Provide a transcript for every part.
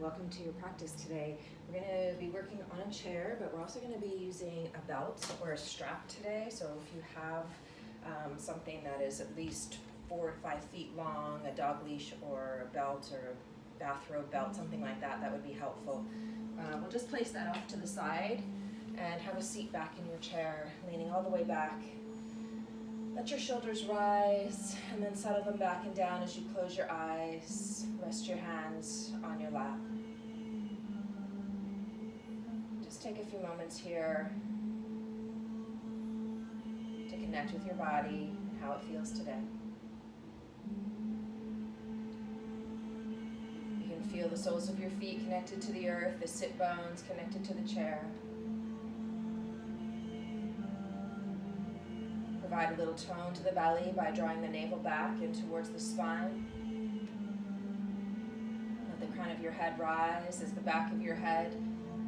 welcome to your practice today. We're going to be working on a chair, but we're also going to be using a belt or a strap today. So if you have something that is at least 4 to 5 feet long, a dog leash or a belt or a bathrobe belt, something like that, that would be helpful. We'll just place that off to the side and have a seat back in your chair, leaning all the way back. Let your shoulders rise and then settle them back and down as you close your eyes. Rest your hands on your lap. Just take a few moments here to connect with your body and how it feels today. You can feel the soles of your feet connected to the earth, the sit bones connected to the chair. Provide a little tone to the belly by drawing the navel back in towards the spine. Let the crown of your head rise as the back of your head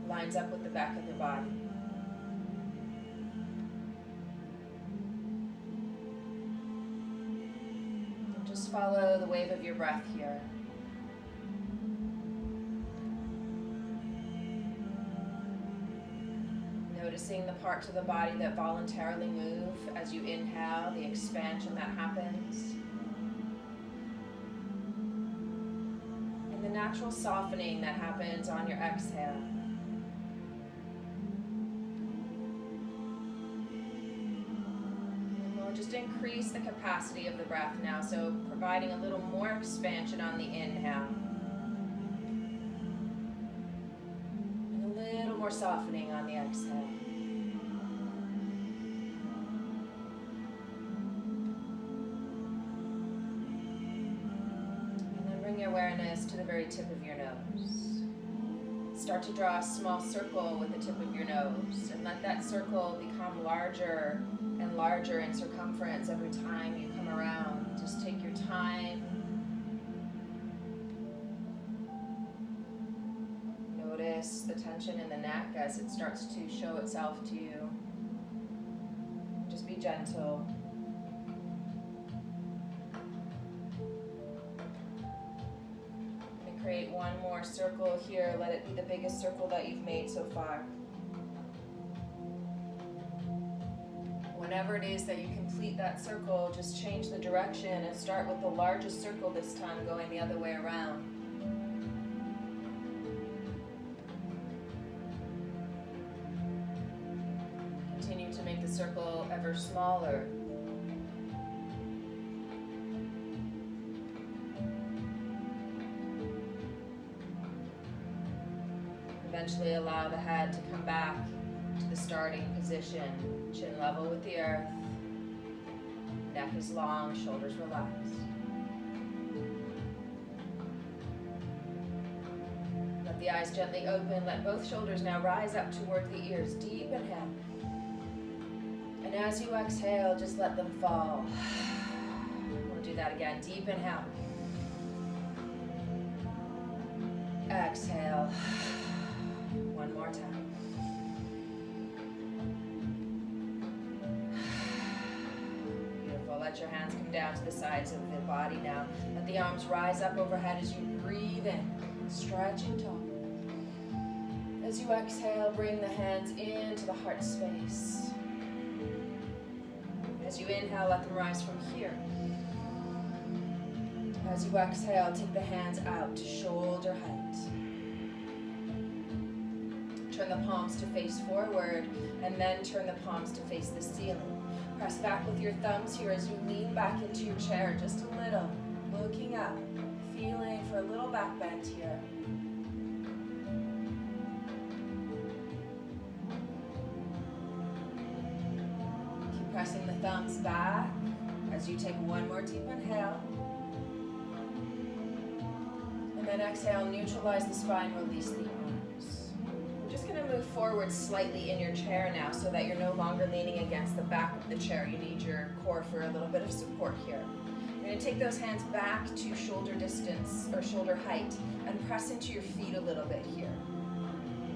lines up with the back of your body. And just follow the wave of your breath here. Noticing the parts of the body that voluntarily move as you inhale, the expansion that happens, and the natural softening that happens on your exhale. And we'll just increase the capacity of the breath now, so providing a little more expansion on the inhale. More softening on the exhale. And then bring your awareness to the very tip of your nose. Start to draw a small circle with the tip of your nose and let that circle become larger and larger in circumference every time you come around. Just take your time. Notice the tension in the neck as it starts to show itself to you. Just be gentle. And create one more circle here. Let it be the biggest circle that you've made so far. Whenever it is that you complete that circle, just change the direction and start with the largest circle this time, going the other way around. Make the circle ever smaller. Eventually allow the head to come back to the starting position. Chin level with the earth. Neck is long, shoulders relaxed. Let the eyes gently open. Let both shoulders now rise up toward the ears. Deep inhale. And as you exhale, just let them fall. We'll do that again. Deep inhale. Exhale. One more time. Beautiful. Let your hands come down to the sides of the body now. Let the arms rise up overhead as you breathe in. Stretching tall. As you exhale, bring the hands into the heart space. As you inhale, let them rise from here. As you exhale, take the hands out to shoulder height. Turn the palms to face forward, and then turn the palms to face the ceiling. Press back with your thumbs here as you lean back into your chair just a little, looking up, feeling for a little back bend here. Pressing the thumbs back as you take one more deep inhale. And then exhale, neutralize the spine, release the arms. We're just going to move forward slightly in your chair now so that you're no longer leaning against the back of the chair. You need your core for a little bit of support here. You're going to take those hands back to shoulder distance or shoulder height and press into your feet a little bit here.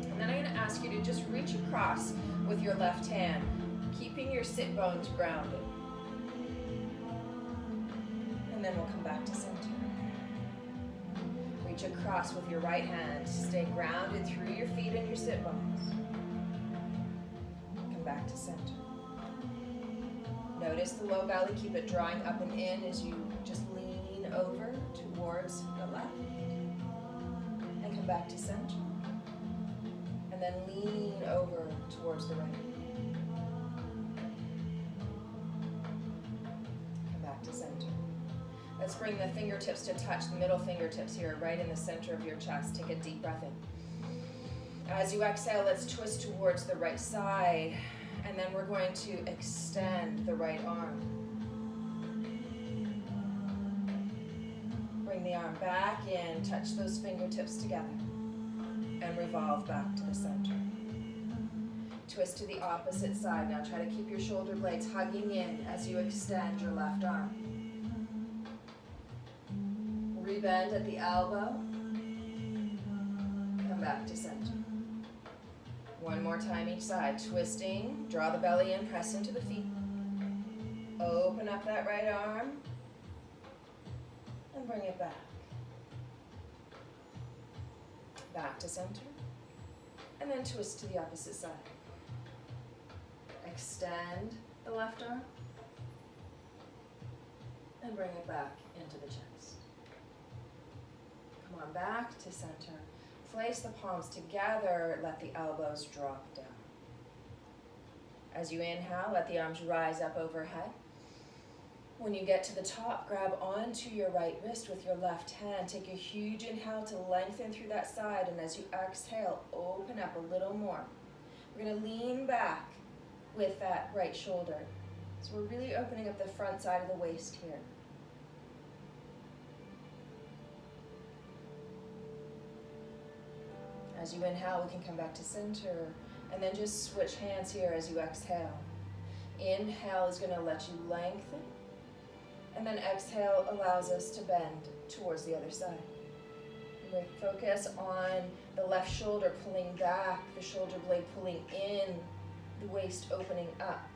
And then I'm going to ask you to just reach across with your left hand, keeping your sit bones grounded. And then we'll come back to center. Reach across with your right hand. Stay grounded through your feet and your sit bones. Come back to center. Notice the low belly. Keep it drawing up and in as you just lean over towards the left. And come back to center. And then lean over towards the right. Come back to center. Let's bring the fingertips to touch, the middle fingertips here, right in the center of your chest. Take a deep breath in. As you exhale, let's twist towards the right side, and then we're going to extend the right arm. Bring the arm back in, touch those fingertips together, and revolve back to the center. Twist to the opposite side. Now try to keep your shoulder blades hugging in as you extend your left arm. Rebend at the elbow. Come back to center. One more time each side. Twisting. Draw the belly in. Press into the feet. Open up that right arm. And bring it back. Back to center. And then twist to the opposite side. Extend the left arm. And bring it back into the chest. Come on back to center. Place the palms together. Let the elbows drop down. As you inhale, let the arms rise up overhead. When you get to the top, grab onto your right wrist with your left hand. Take a huge inhale to lengthen through that side, and as you exhale, open up a little more. We're going to lean back with that right shoulder. So we're really opening up the front side of the waist here. As you inhale, we can come back to center, and then just switch hands here as you exhale. Inhale is going to let you lengthen, and then exhale allows us to bend towards the other side. We focus on the left shoulder pulling back, the shoulder blade pulling in, the waist opening up.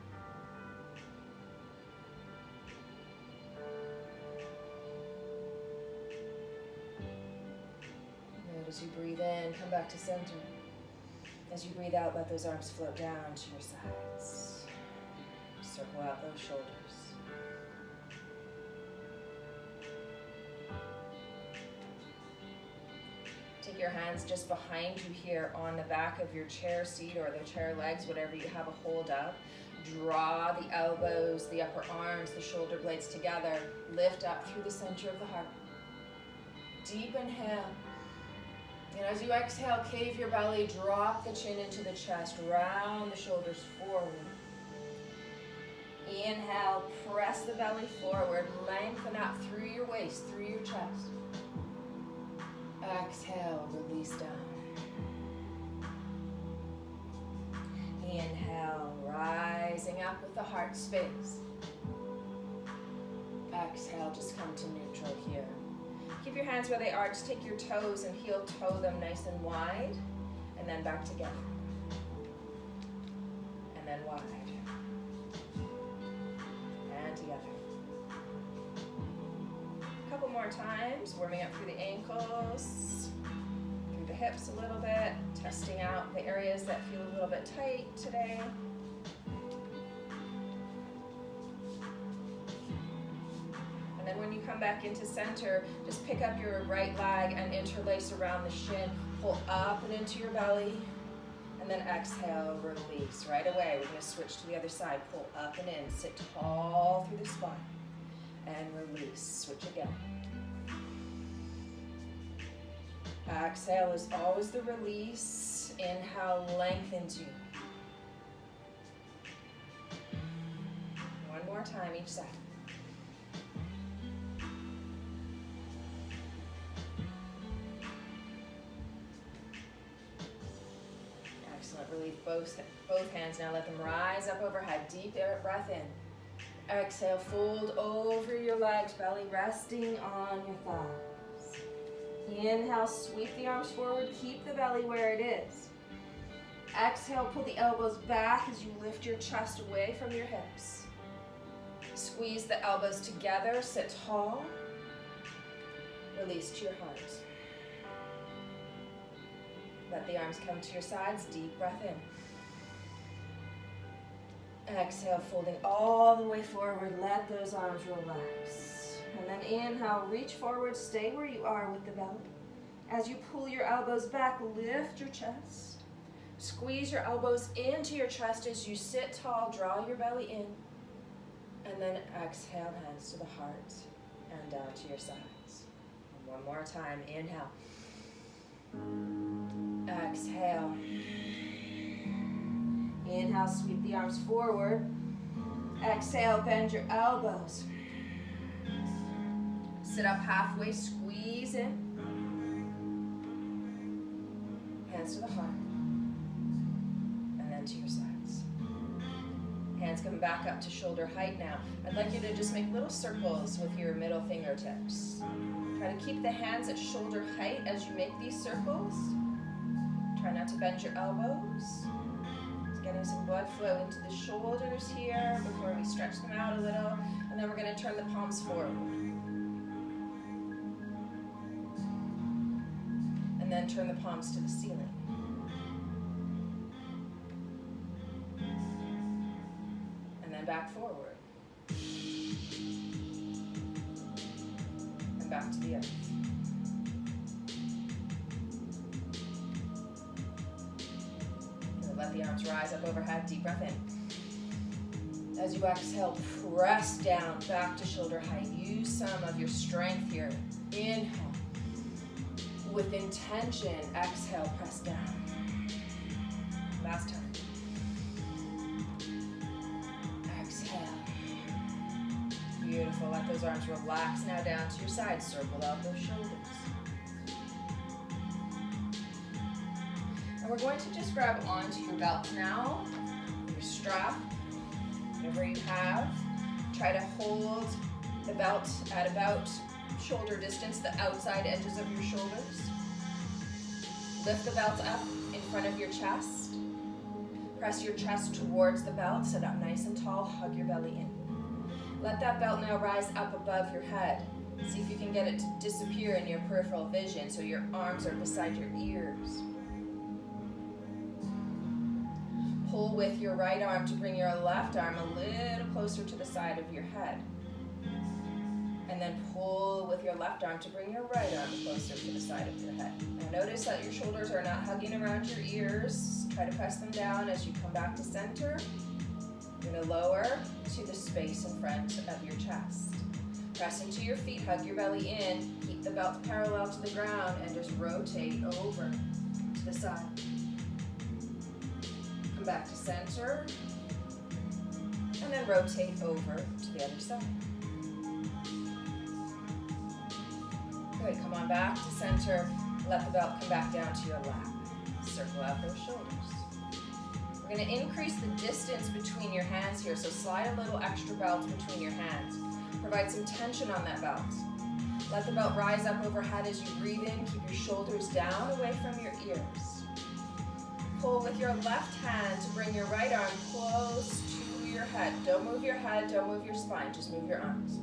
As you breathe in, come back to center. As you breathe out, let those arms float down to your sides. Circle out those shoulders. Take your hands just behind you here on the back of your chair seat or the chair legs, whatever you have a hold of. Draw the elbows, the upper arms, the shoulder blades together. Lift up through the center of the heart. Deep inhale. And as you exhale, cave your belly, drop the chin into the chest, round the shoulders forward. Inhale, press the belly forward, lengthen up through your waist, through your chest. Exhale, release down. Inhale, rising up with the heart space. Exhale, just come to neutral here. Keep your hands where they are. Just take your toes and heel toe them nice and wide. And then back together. And then wide. And together. A couple more times. Warming up through the ankles. Through the hips a little bit. Testing out the areas that feel a little bit tight today. And when you come back into center, just pick up your right leg and interlace around the shin. Pull up and into your belly. And then exhale, release. Right away, we're going to switch to the other side. Pull up and in. Sit tall through the spine. And release. Switch again. Exhale is always the release. Inhale lengthens you. One more time each side. Release both hands. Now let them rise up overhead. Deep breath in. Exhale, fold over your legs, belly resting on your thighs. Inhale, sweep the arms forward. Keep the belly where it is. Exhale, pull the elbows back as you lift your chest away from your hips. Squeeze the elbows together. Sit tall. Release to your heart. Let the arms come to your sides. Deep breath in. Exhale, folding all the way forward. Let those arms relax. And then inhale, reach forward. Stay where you are with the belly. As you pull your elbows back, lift your chest. Squeeze your elbows into your chest as you sit tall. Draw your belly in. And then exhale, hands to the heart and down to your sides. And one more time. Inhale. Exhale. Inhale, sweep the arms forward. Exhale, bend your elbows. Sit up halfway, squeeze in. Hands to the heart. And then to your sides. Hands coming back up to shoulder height now. I'd like you to just make little circles with your middle fingertips. Try to keep the hands at shoulder height as you make these circles. Try not to bend your elbows. Getting some blood flow into the shoulders here before we stretch them out a little. And then we're going to turn the palms forward. And then turn the palms to the ceiling. And then back forward. And back to the earth. Let the arms rise up overhead. Deep breath in. As you exhale, press down back to shoulder height. Use some of your strength here. Inhale. With intention, exhale, press down. Last time. Exhale. Beautiful. Let those arms relax now down to your sides. Circle out those shoulders. And we're going to just grab onto your belt now, your strap, whatever you have. Try to hold the belt at about shoulder distance, the outside edges of your shoulders. Lift the belt up in front of your chest. Press your chest towards the belt, sit up nice and tall, hug your belly in. Let that belt now rise up above your head. See if you can get it to disappear in your peripheral vision so your arms are beside your ears. Pull with your right arm to bring your left arm a little closer to the side of your head. And then pull with your left arm to bring your right arm closer to the side of your head. Now notice that your shoulders are not hugging around your ears. Try to press them down as you come back to center. You're going to lower to the space in front of your chest. Press into your feet, hug your belly in, keep the belt parallel to the ground, and just rotate over to the side. Come back to center, and then rotate over to the other side. Good, come on back to center, let the belt come back down to your lap. Circle out those shoulders. We're going to increase the distance between your hands here, so slide a little extra belt between your hands. Provide some tension on that belt. Let the belt rise up overhead as you breathe in. Keep your shoulders down away from your ears. Pull with your left hand to bring your right arm close to your head. Don't move your head, don't move your spine, just move your arms.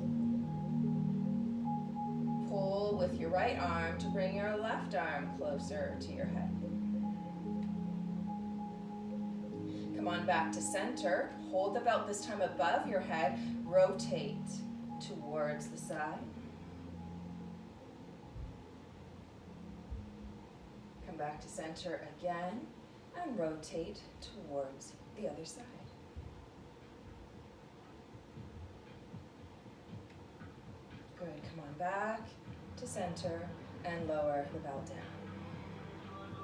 Pull with your right arm to bring your left arm closer to your head. Come on back to center. Hold the belt this time above your head. Rotate towards the side. Come back to center again and rotate towards the other side. Good, come on back to center and lower the belt down.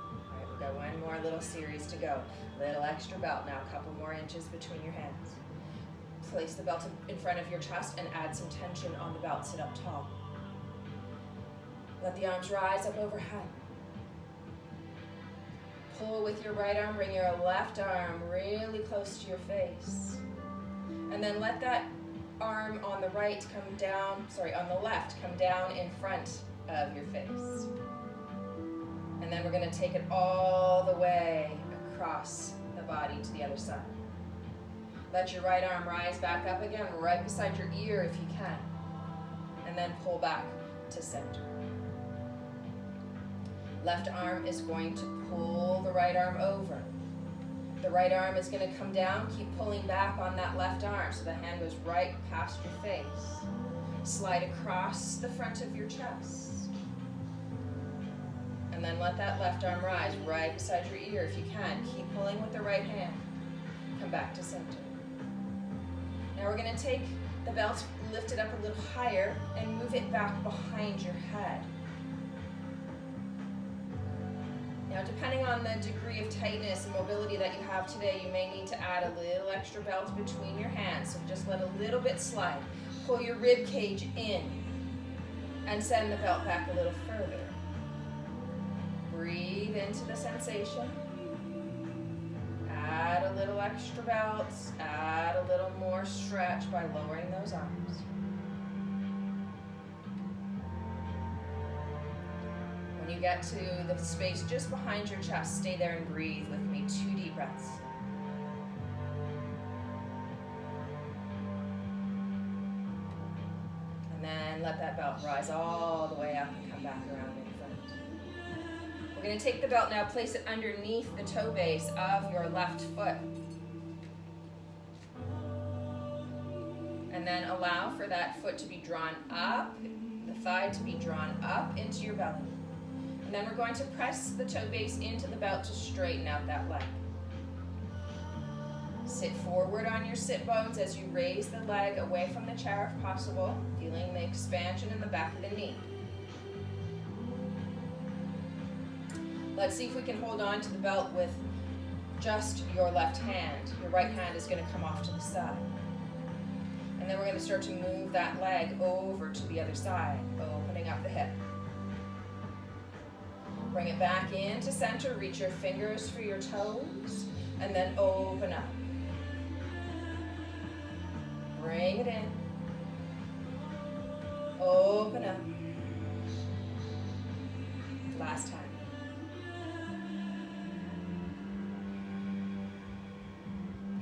All right, we've got one more little series to go. Little extra belt now, a couple more inches between your hands. Place the belt in front of your chest and add some tension on the belt. Sit up tall. Let the arms rise up overhead. Pull with your right arm, bring your left arm really close to your face. And then let that arm on the right come down, on the left, come down in front of your face. And then we're going to take it all the way across the body to the other side. Let your right arm rise back up again, right beside your ear if you can. And then pull back to center. Left arm is going to pull the right arm over. The right arm is going to come down, keep pulling back on that left arm so the hand goes right past your face. Slide across the front of your chest. And then let that left arm rise right beside your ear if you can. Keep pulling with the right hand. Come back to center. Now we're going to take the belt, lift it up a little higher, and move it back behind your head. Now, depending on the degree of tightness and mobility that you have today, you may need to add a little extra belt between your hands. So just let a little bit slide. Pull your rib cage in and send the belt back a little further. Breathe into the sensation. Add a little extra belt. Add a little more stretch by lowering those arms. When you get to the space just behind your chest, stay there and breathe with me. 2 deep breaths. And then let that belt rise all the way up and come back around in front. We're going to take the belt now, place it underneath the toe base of your left foot. And then allow for that foot to be drawn up, the thigh to be drawn up into your belly. And then we're going to press the toe base into the belt to straighten out that leg. Sit forward on your sit bones as you raise the leg away from the chair if possible, feeling the expansion in the back of the knee. Let's see if we can hold on to the belt with just your left hand. Your right hand is going to come off to the side. And then we're going to start to move that leg over to the other side, opening up the hip. Bring it back into center, reach your fingers for your toes, and then open up. Bring it in. Open up. Last time.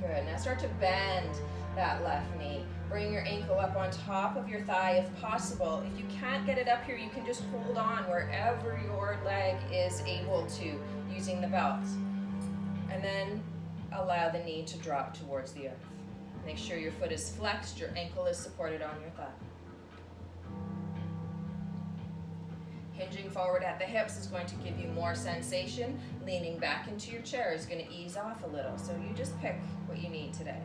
Good. Now start to bend that left knee. Bring your ankle up on top of your thigh if possible. If you can't get it up here, you can just hold on wherever your leg is able to using the belt. And then allow the knee to drop towards the earth. Make sure your foot is flexed, your ankle is supported on your thigh. Hinging forward at the hips is going to give you more sensation. Leaning back into your chair is going to ease off a little. So you just pick what you need today.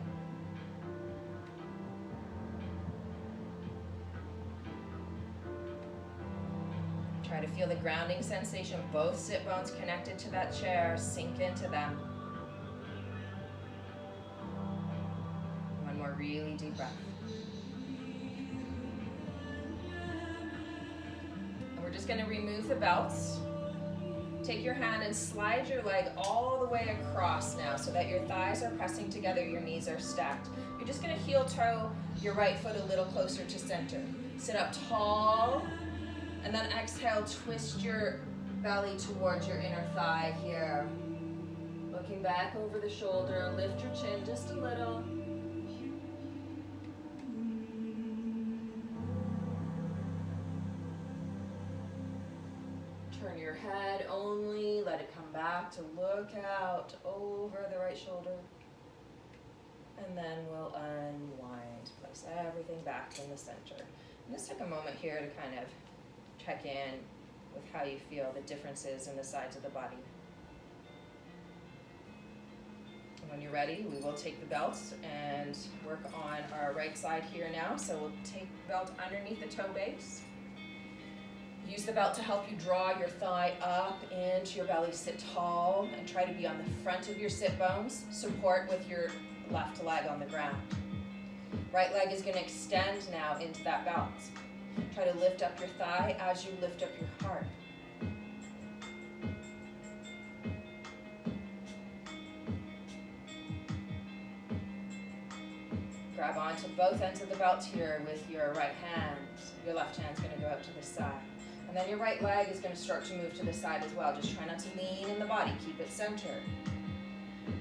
Try to feel the grounding sensation, both sit bones connected to that chair, sink into them. One more really deep breath. And we're just going to remove the belts. Take your hand and slide your leg all the way across now so that your thighs are pressing together, your knees are stacked. You're just going to heel toe your right foot a little closer to center. Sit up tall. And then exhale, twist your belly towards your inner thigh here. Looking back over the shoulder, lift your chin just a little. Turn your head only, let it come back to look out over the right shoulder. And then we'll unwind, place everything back in the center. And just take a moment here to kind of check in with how you feel the differences in the sides of the body. And when you're ready, we will take the belts and work on our right side here now. So we'll take the belt underneath the toe base. Use the belt to help you draw your thigh up into your belly. Sit tall and try to be on the front of your sit bones. Support with your left leg on the ground. Right leg is going to extend now into that belt. Try to lift up your thigh as you lift up your heart. Grab onto both ends of the belt here with your right hand. Your left hand's going to go out to the side. And then your right leg is going to start to move to the side as well. Just try not to lean in the body. Keep it centered.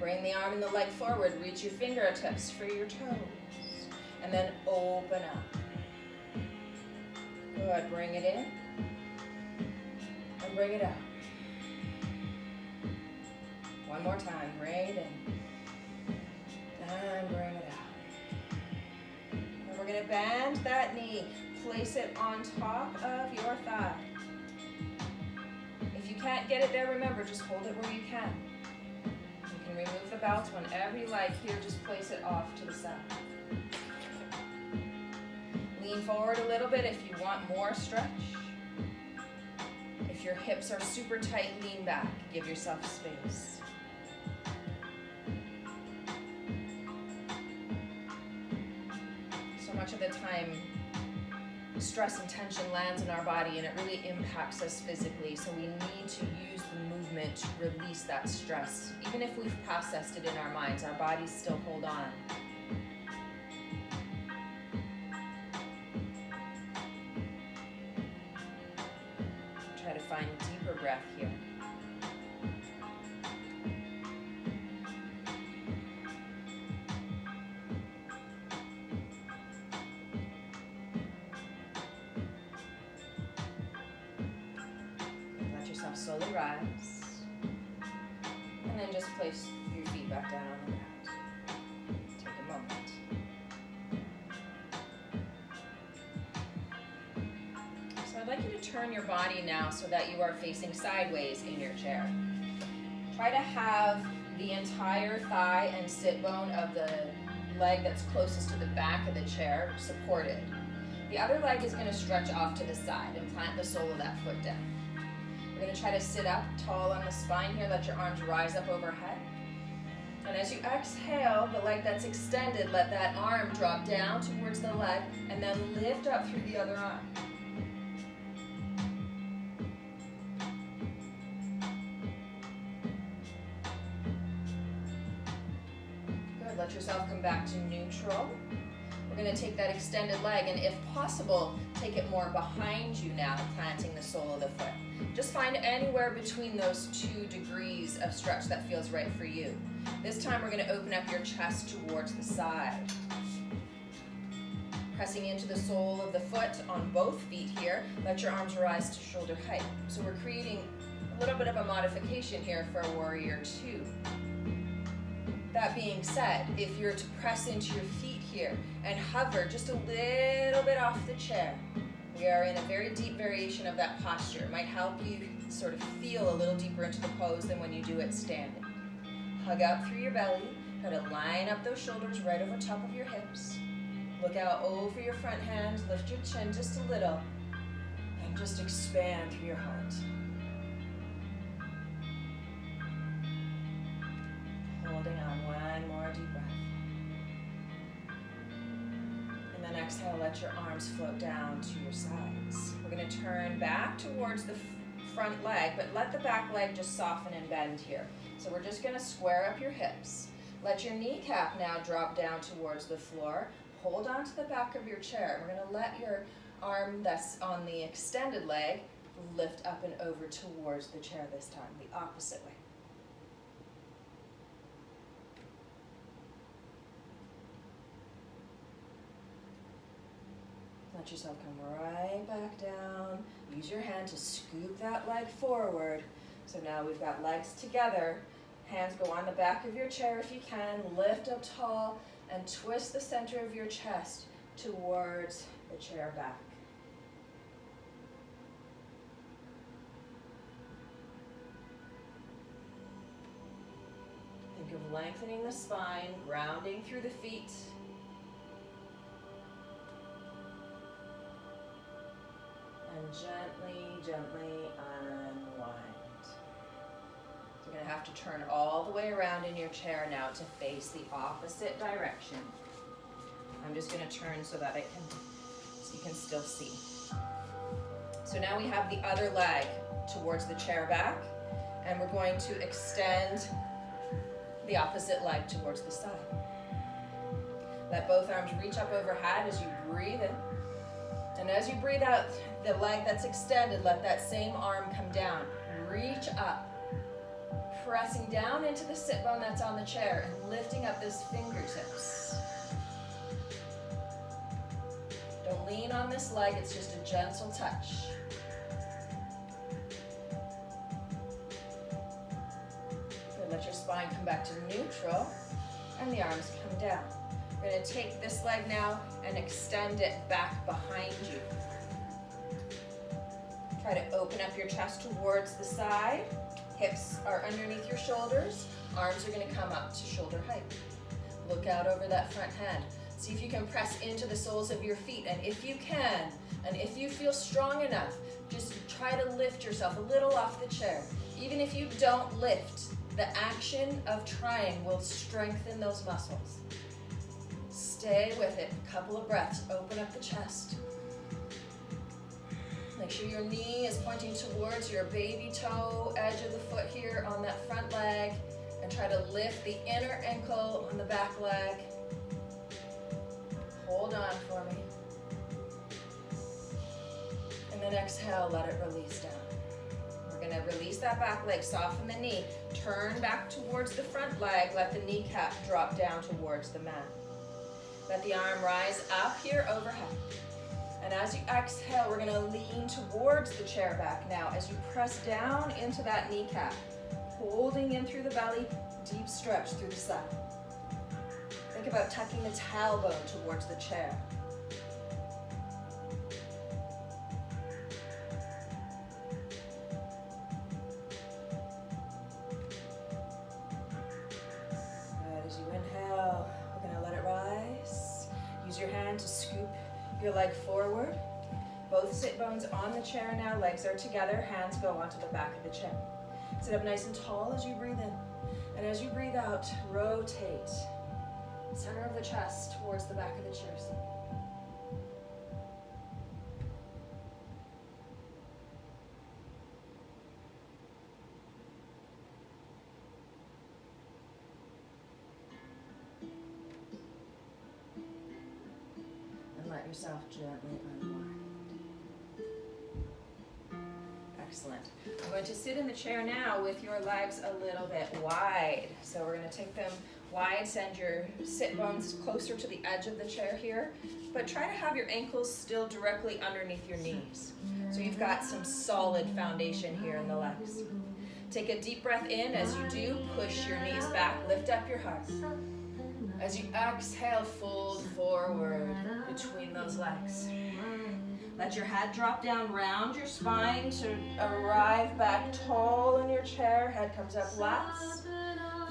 Bring the arm and the leg forward. Reach your fingertips for your toes. And then open up. Good, bring it in, and bring it out. One more time, bring it in. And bring it out. And we're gonna bend that knee. Place it on top of your thigh. If you can't get it there, remember, just hold it where you can. You can remove the belt whenever you like. Here, just place it off to the side. Lean forward a little bit if you want more stretch. If your hips are super tight, lean back. Give yourself space. So much of the time, stress and tension lands in our body and it really impacts us physically. So we need to use the movement to release that stress. Even if we've processed it in our minds, our bodies still hold on. Try to find deeper breath here. Slowly rise, and then just place your feet back down on the ground. Take a moment. So I'd like you to turn your body now so that you are facing sideways in your chair. Try to have the entire thigh and sit bone of the leg that's closest to the back of the chair supported. The other leg is going to stretch off to the side and plant the sole of that foot down. We're going to try to sit up tall on the spine here. Let your arms rise up overhead. And as you exhale, the leg that's extended, let that arm drop down towards the leg and then lift up through the other arm. Good. Let yourself come back to neutral. We're going to take that extended leg and if possible, take it more behind you now, planting the sole of the foot. Just find anywhere between those 2 degrees of stretch that feels right for you. This time we're going to open up your chest towards the side. Pressing into the sole of the foot on both feet here, let your arms rise to shoulder height. So we're creating a little bit of a modification here for a warrior 2. That being said, if you're to press into your feet here and hover just a little bit off the chair, we are in a very deep variation of that posture. It might help you sort of feel a little deeper into the pose than when you do it standing. Hug out through your belly. Try to line up those shoulders right over top of your hips. Look out over your front hands. Lift your chin just a little. And just expand through your heart. Holding on, one more deep breath. And then exhale, let your arms float down to your sides. We're going to turn back towards the front leg, but let the back leg just soften and bend here. So we're just going to square up your hips. Let your kneecap now drop down towards the floor. Hold on to the back of your chair. We're going to let your arm that's on the extended leg lift up and over towards the chair this time, the opposite way. Let yourself come right back down. Use your hand to scoop that leg forward. So now we've got legs together. Hands go on the back of your chair if you can. Lift up tall and twist the center of your chest towards the chair back. Think of lengthening the spine, grounding through the feet. And gently unwind. So you're going to have to turn all the way around in your chair now to face the opposite direction. I'm just going to turn so that so you can still see. So now we have the other leg towards the chair back, and we're going to extend the opposite leg towards the side. Let both arms reach up overhead as you breathe in. And as you breathe out, the leg that's extended, let that same arm come down. Reach up, pressing down into the sit bone that's on the chair and lifting up those fingertips. Don't lean on this leg, it's just a gentle touch. Good. Let your spine back to neutral, and the arms come down. We're going to take this leg now and extend it back behind you. Try to open up your chest towards the side. Hips are underneath your shoulders. Arms are going to come up to shoulder height. Look out over that front hand. See if you can press into the soles of your feet, and if you can, and if you feel strong enough, just try to lift yourself a little off the chair. Even if you don't lift, the action of trying will strengthen those muscles. Stay with it. A couple of breaths. Open up the chest. Make sure your knee is pointing towards your baby toe edge of the foot here on that front leg, and try to lift the inner ankle on the back leg. Hold on for me. And then exhale, let it release down. We're going to release that back leg, soften the knee, turn back towards the front leg, let the kneecap drop down towards the mat. Let the arm rise up here overhead. And as you exhale, we're going to lean towards the chair back now as you press down into that kneecap, holding in through the belly, deep stretch through the side. Think about tucking the tailbone towards the chair. Good. As you inhale, we're going to let it rise. Use your hand to scoop your leg forward. Both sit bones on the chair now. Legs are together. Hands go onto the back of the chair. Sit up nice and tall as you breathe in. And as you breathe out, rotate. Center of the chest towards the back of the chair seat. And let yourself gently unwind. Excellent. I'm going to sit in the chair now with your legs a little bit wide. So we're going to take them wide, send your sit bones closer to the edge of the chair here, but try to have your ankles still directly underneath your knees. So you've got some solid foundation here in the legs. Take a deep breath in. As you do, push your knees back, lift up your heart. As you exhale, fold forward between those legs. Let your head drop down, round your spine to arrive back tall in your chair. Head comes up last.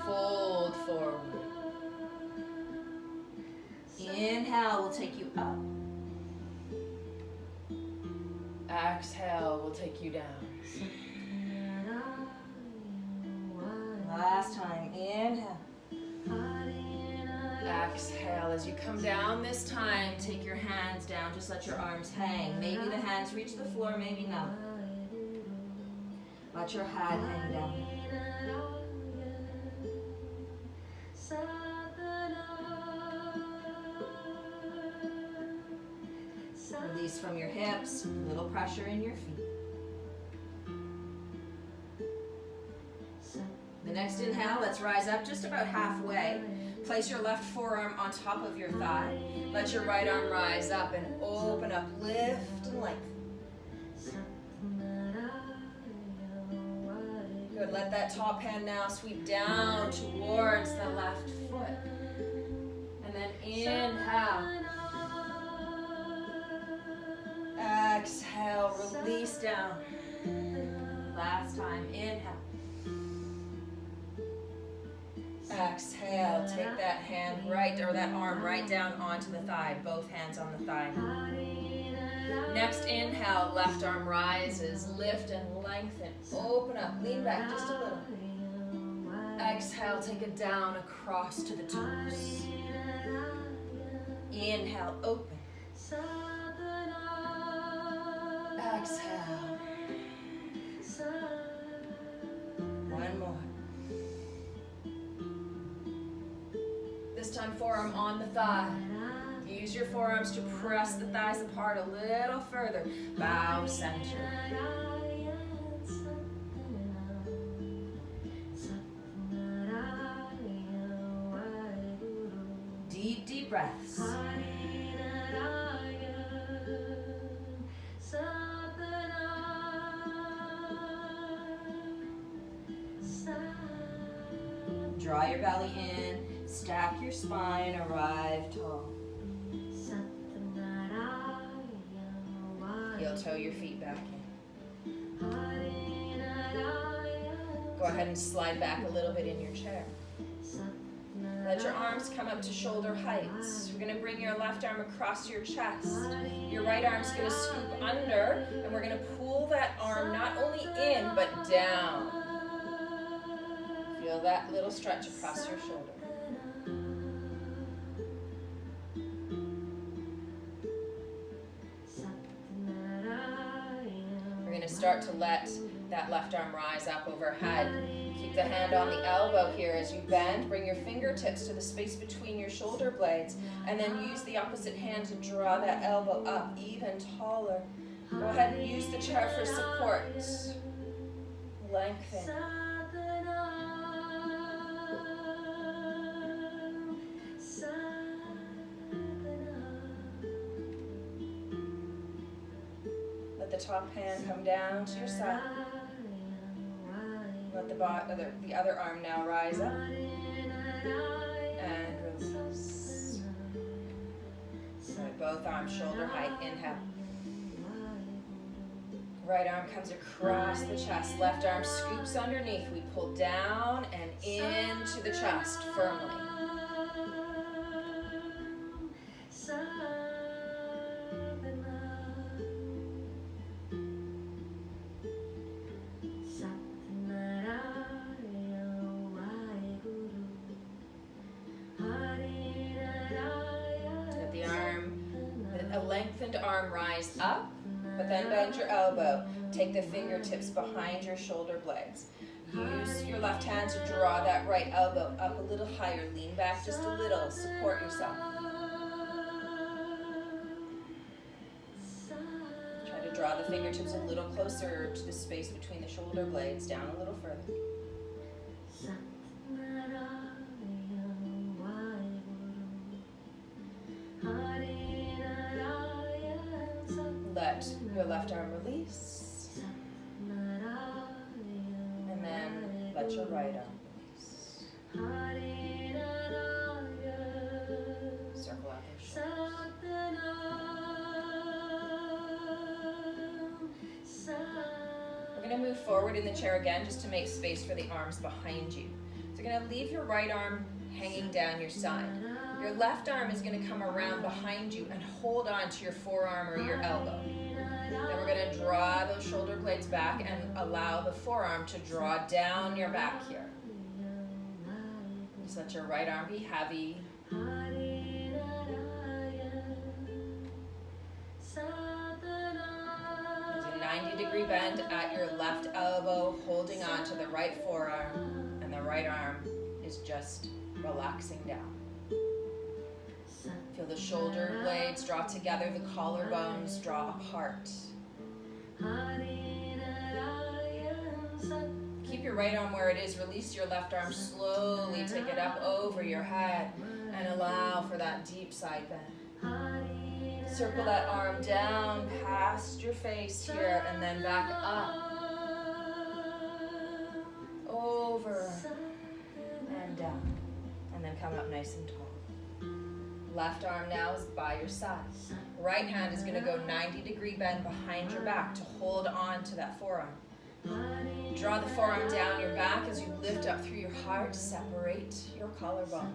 Fold forward. Inhale will take you up. Exhale will take you down. Last time. Inhale. Exhale. As you come down this time, take your hands down. Just let your arms hang. Maybe the hands reach the floor, maybe not. Let your head hang down. Release from your hips, a little pressure in your feet. The next inhale, let's rise up just about halfway. Place your left forearm on top of your thigh. Let your right arm rise up and open up, lift and lengthen. Good, let that top hand now sweep down towards the left foot. And then inhale. Exhale, release down. Last time, inhale. Exhale, take that hand right, or that arm right down onto the thigh, both hands on the thigh. Next inhale, left arm rises, lift and lengthen, open up, lean back just a little. Exhale, take it down across to the toes. Inhale, open. Exhale. One more. This time forearm on the thigh. Use your forearms to press the thighs apart a little further. Bow center. Deep, deep breaths. Draw your belly in, stack your spine, arrive tall. Heel toe your feet back in. Go ahead and slide back a little bit in your chair. Let your arms come up to shoulder heights. We're going to bring your left arm across your chest. Your right arm's going to scoop under, and we're going to pull that arm not only in, but down. Feel that little stretch across your shoulder. We're going to start to let that left arm rise up overhead. Keep the hand on the elbow here as you bend. Bring your fingertips to the space between your shoulder blades, and then use the opposite hand to draw that elbow up even taller. Go ahead and use the chair for support. Lengthen. Let the top hand come down to your side. Let the other arm now rise up and release. Let both arms shoulder height. Inhale. Right arm comes across the chest. Left arm scoops underneath. We pull down and into the chest firmly. Lengthened arm rise up, but then bend your elbow. Take the fingertips behind your shoulder blades. Use your left hand to draw that right elbow up a little higher. Lean back just a little. Support yourself. Try to draw the fingertips a little closer to the space between the shoulder blades. Down a little further. Let your left arm release, and then let your right arm release. Circle out your shoulders. We're going to move forward in the chair again just to make space for the arms behind you. So you're going to leave your right arm hanging down your side. Your left arm is going to come around behind you and hold on to your forearm or your elbow. Then we're going to draw those shoulder blades back and allow the forearm to draw down your back here. Just let your right arm be heavy. There's a 90-degree bend at your left elbow, holding on to the right forearm, and the right arm is just relaxing down. Feel the shoulder blades draw together, the collarbones draw apart. Keep your right arm where it is. Release your left arm slowly. Take it up over your head and allow for that deep side bend. Circle that arm down past your face here and then back up. Over and down. And then come up nice and tall. Left arm now is by your side. Right hand is going to go 90-degree bend behind your back to hold on to that forearm. Draw the forearm down your back as you lift up through your heart. Separate your collarbones.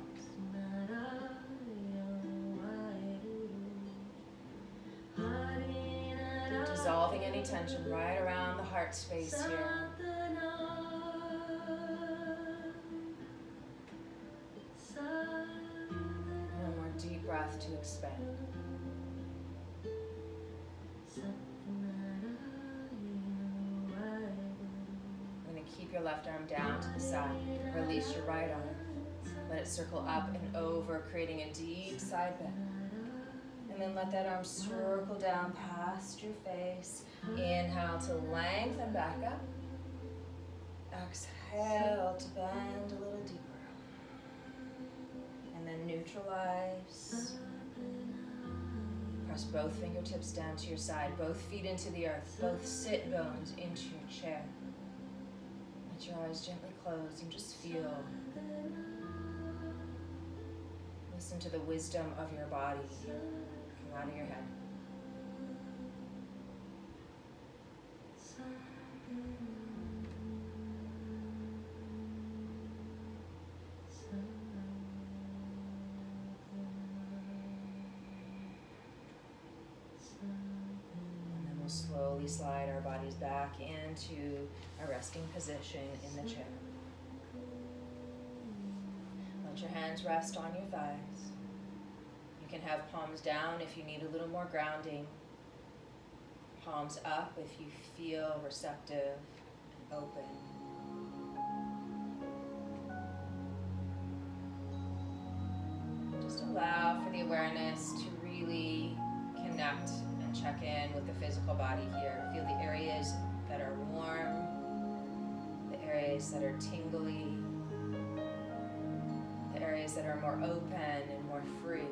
Dissolving any tension right around the heart space here. One more deep breath to expand. I'm going to keep your left arm down to the side. Release your right arm. Let it circle up and over, creating a deep side bend. And then let that arm circle down past your face. Inhale to lengthen back up. Exhale to bend a little deeper. And then neutralize. Press both fingertips down to your side, both feet into the earth, both sit bones into your chair. Let your eyes gently close and just feel Listen to the wisdom of your body come out of your head. Slowly slide our bodies back into a resting position in the chair. Let your hands rest on your thighs. You can have palms down if you need a little more grounding. Palms up if you feel receptive and open. Just allow for the awareness to really connect and check in with the physical body here. Feel the areas that are warm, the areas that are tingly, the areas that are more open and more free.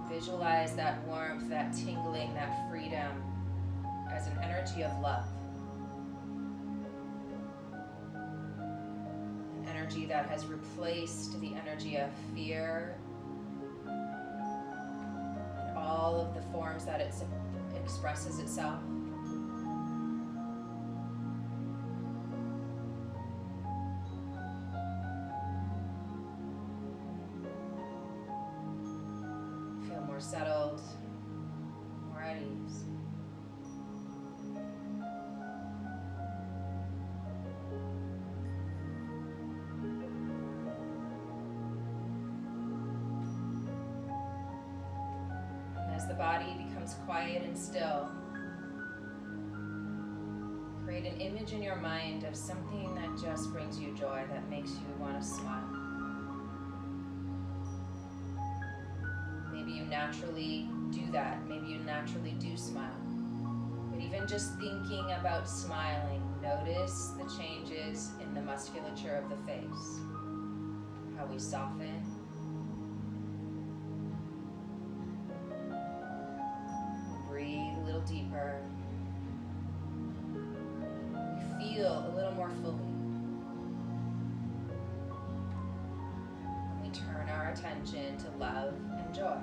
Visualize that warmth, that tingling, that freedom as an energy of love. That has replaced the energy of fear and all of the forms that it expresses itself. Feel more settled, more at ease. The body becomes quiet and still. Create an image in your mind of something that just brings you joy, that makes you want to smile. Maybe you naturally do that. Maybe you naturally do smile. But even just thinking about smiling, notice the changes in the musculature of the face. How we soften. Deeper. We feel a little more fully. We turn our attention to love and joy.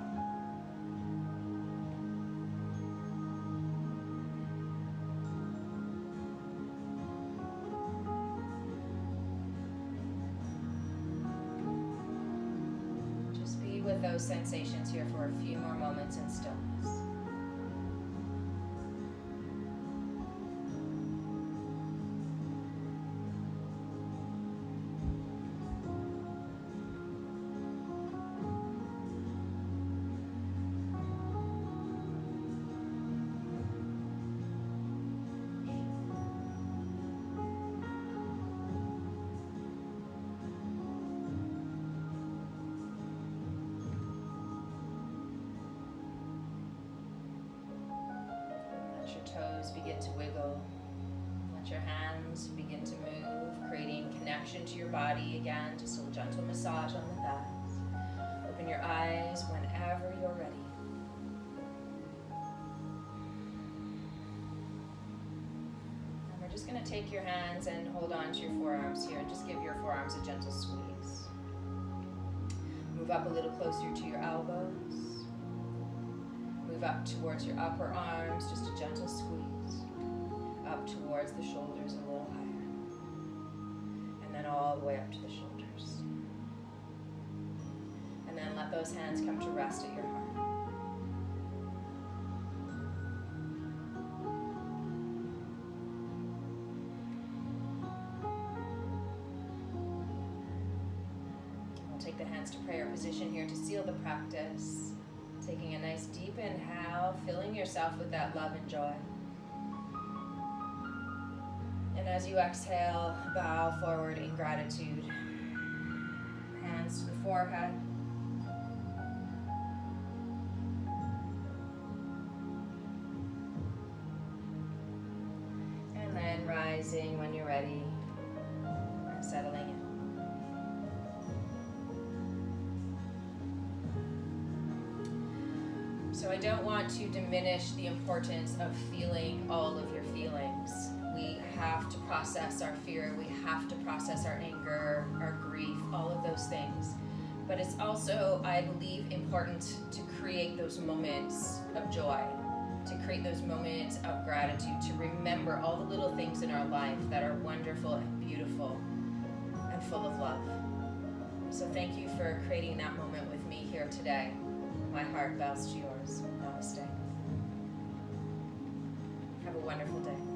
Just be with those sensations here for a few more moments in stillness. Toes begin to wiggle. Let your hands begin to move, creating connection to your body again. Just a gentle massage on the thighs. Open your eyes whenever you're ready. And we're just going to take your hands and hold on to your forearms here and just give your forearms a gentle squeeze. Move up a little closer to your elbows. Move up towards your upper arms, just a gentle squeeze. Up towards the shoulders a little higher. And then all the way up to the shoulders. And then let those hands come to rest at your heart. We'll take the hands to prayer position here to seal the practice. Taking a nice deep inhale, filling yourself with that love and joy. And as you exhale, bow forward in gratitude. Hands to the forehead. And then rising when you're ready and settling in. So I don't want to diminish the importance of feeling all of your feelings. We have have to process our fear, we have to process our anger, our grief, all of those things. But it's also, I believe, important to create those moments of joy, to create those moments of gratitude, to remember all the little things in our life that are wonderful and beautiful and full of love. So thank you for creating that moment with me here today. My heart bows to yours. Namaste. Have a wonderful day.